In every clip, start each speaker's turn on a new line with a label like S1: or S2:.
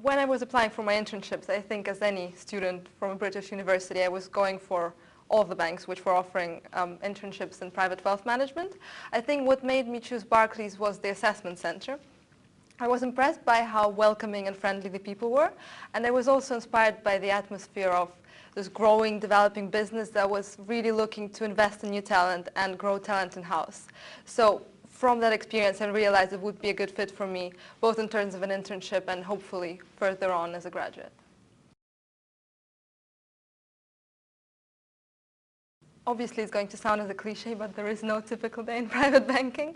S1: When I was applying for my internships, I think as any student from a British university, I was going for all the banks which were offering internships in private wealth management. I think what made me choose Barclays was the assessment center. I was impressed by how welcoming and friendly the people were, and I was also inspired by the atmosphere of this growing, developing business that was really looking to invest in new talent and grow talent in-house. So from that experience, I realized it would be a good fit for me, both in terms of an internship and hopefully further on as a graduate. Obviously, it's going to sound as a cliche, but there is no typical day in private banking.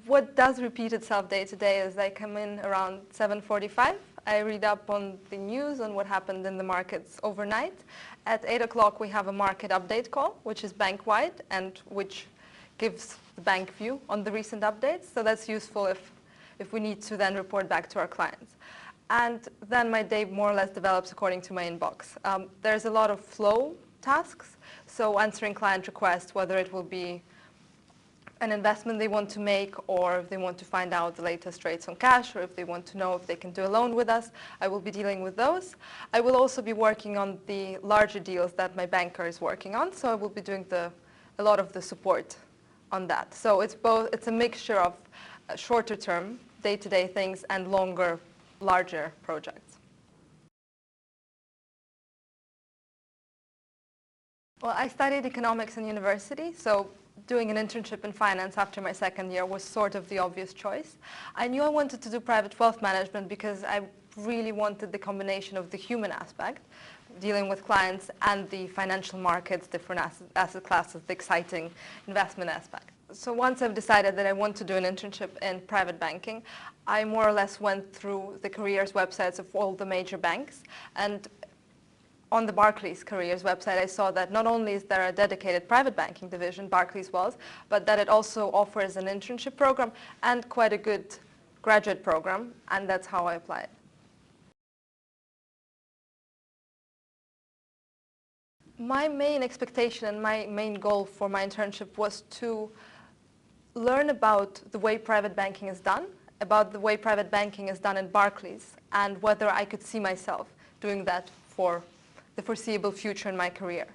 S1: What does repeat itself day to day is I come in around 7:45. I read up on the news, on what happened in the markets overnight. At 8 o'clock, we have a market update call, which is bank-wide and which gives the bank view on the recent updates. So that's useful if we need to then report back to our clients. And then my day more or less develops according to my inbox. There's a lot of flow tasks, so answering client requests, whether it will be an investment they want to make, or if they want to find out the latest rates on cash, or if they want to know if they can do a loan with us, I will be dealing with those. I will also be working on the larger deals that my banker is working on, so I will be doing a lot of the support on that. So it's a mixture of shorter term, day-to-day things and longer, larger projects. Well, I studied economics in university, so doing an internship in finance after my second year was sort of the obvious choice. I knew I wanted to do private wealth management because I really wanted the combination of the human aspect, dealing with clients, and the financial markets, different asset classes, the exciting investment aspect. So once I've decided that I want to do an internship in private banking, I more or less went through the careers websites of all the major banks, and on the Barclays careers website, I saw that not only is there a dedicated private banking division, Barclays Wealth, but that it also offers an internship program and quite a good graduate program, and that's how I applied. My main expectation and my main goal for my internship was to learn about the way private banking is done, about the way private banking is done in Barclays, and whether I could see myself doing that for the foreseeable future in my career.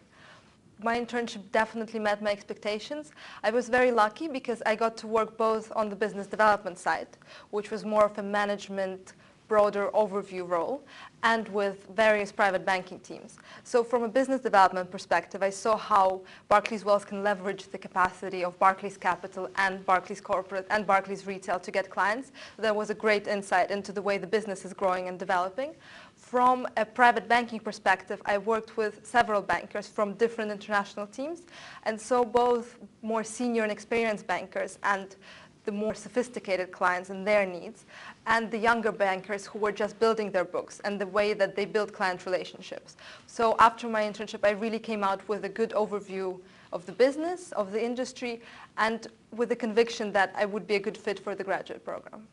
S1: My internship definitely met my expectations. I was very lucky because I got to work both on the business development side, which was more of a management, broader overview role, and with various private banking teams. So from a business development perspective, I saw how Barclays Wealth can leverage the capacity of Barclays Capital and Barclays Corporate and Barclays Retail to get clients. There was a great insight into the way the business is growing and developing. From a private banking perspective, I worked with several bankers from different international teams, and so both more senior and experienced bankers and the more sophisticated clients and their needs, and the younger bankers who were just building their books and the way that they build client relationships. So after my internship, I really came out with a good overview of the business, of the industry, and with the conviction that I would be a good fit for the graduate program.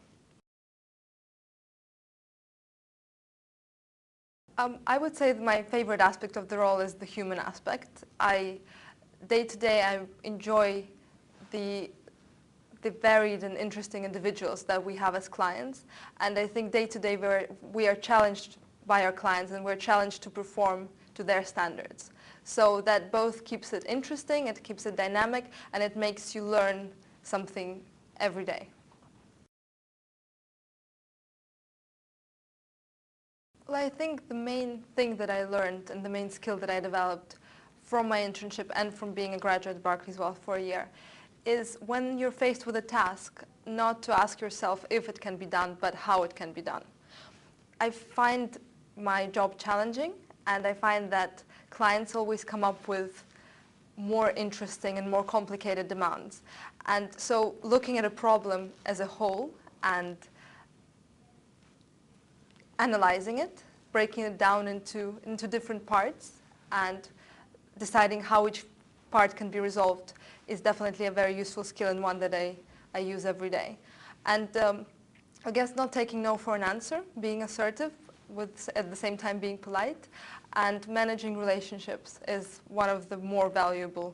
S1: I would say that my favorite aspect of the role is the human aspect. Day to day, I enjoy the varied and interesting individuals that we have as clients. And I think day to day we are challenged by our clients, and we're challenged to perform to their standards. So that both keeps it interesting, it keeps it dynamic, and it makes you learn something every day. Well, I think the main thing that I learned and the main skill that I developed from my internship and from being a graduate at Barclays Wealth for a year is when you're faced with a task, not to ask yourself if it can be done, but how it can be done. I find my job challenging, and I find that clients always come up with more interesting and more complicated demands. And so looking at a problem as a whole and analyzing it, breaking it down into different parts, and deciding how each part can be resolved is definitely a very useful skill, and one that I use every day. And I guess not taking no for an answer, being assertive, at the same time being polite, and managing relationships is one of the more valuable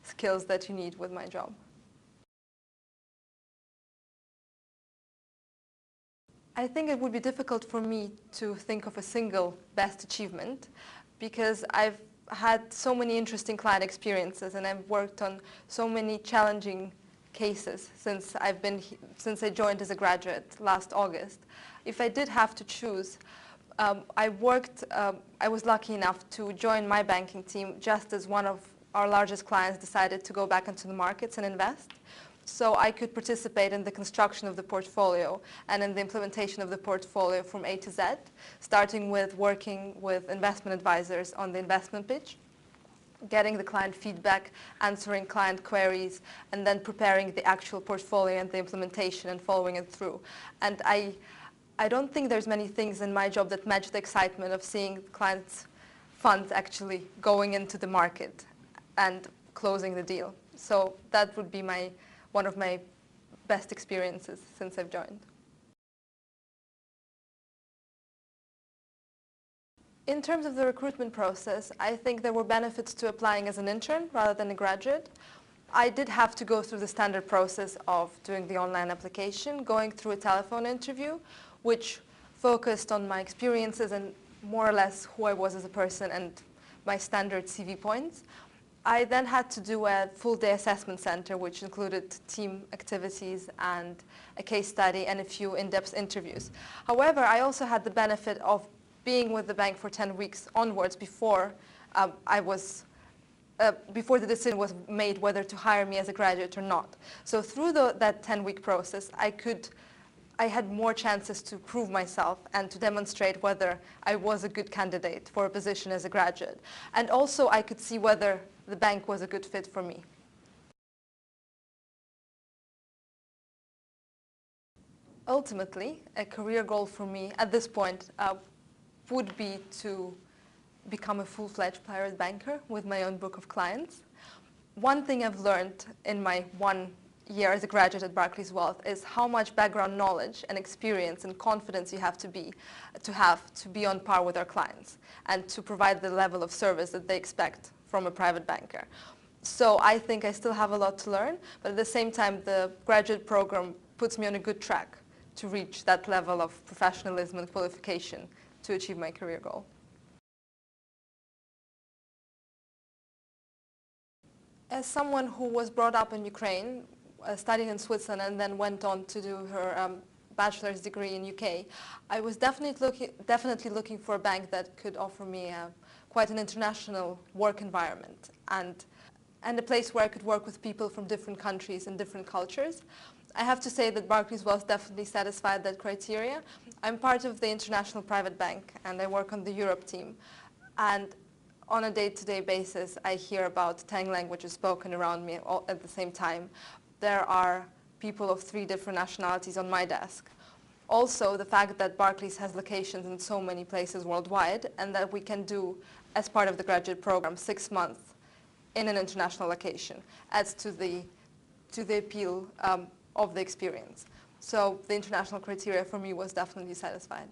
S1: skills that you need with my job. I think it would be difficult for me to think of a single best achievement because I've had so many interesting client experiences and I've worked on so many challenging cases since I joined as a graduate last August. If I did have to choose, I was lucky enough to join my banking team just as one of our largest clients decided to go back into the markets and invest. So I could participate in the construction of the portfolio and in the implementation of the portfolio from A to Z, starting with working with investment advisors on the investment pitch, getting the client feedback, answering client queries, and then preparing the actual portfolio and the implementation and following it through. And I don't think there's many things in my job that match the excitement of seeing clients' funds actually going into the market and closing the deal. So that would be one of my best experiences since I've joined. In terms of the recruitment process, I think there were benefits to applying as an intern rather than a graduate. I did have to go through the standard process of doing the online application, going through a telephone interview, which focused on my experiences and more or less who I was as a person and my standard CV points. I then had to do a full-day assessment center, which included team activities and a case study and a few in-depth interviews. However, I also had the benefit of being with the bank for 10 weeks onwards before before the decision was made whether to hire me as a graduate or not. So through that 10-week process, I had more chances to prove myself and to demonstrate whether I was a good candidate for a position as a graduate. And also I could see whether the bank was a good fit for me. Ultimately, a career goal for me at this point would be to become a full-fledged private banker with my own book of clients. One thing I've learned in my 1 year as a graduate at Barclays Wealth is how much background knowledge and experience and confidence you have to be on par with our clients and to provide the level of service that they expect from a private banker. So I think I still have a lot to learn, but at the same time the graduate program puts me on a good track to reach that level of professionalism and qualification to achieve my career goal. As someone who was brought up in Ukraine, studied in Switzerland and then went on to do her bachelor's degree in UK, I was definitely looking for a bank that could offer me quite an international work environment and a place where I could work with people from different countries and different cultures. I have to say that Barclays Wealth definitely satisfied that criteria. I'm part of the International Private Bank and I work on the Europe team. And on a day-to-day basis, I hear about 10 languages spoken around me all at the same time. There are people of 3 different nationalities on my desk. Also, the fact that Barclays has locations in so many places worldwide and that we can do, as part of the graduate program, 6 months in an international location adds to the appeal of the experience. So the international criteria for me was definitely satisfied.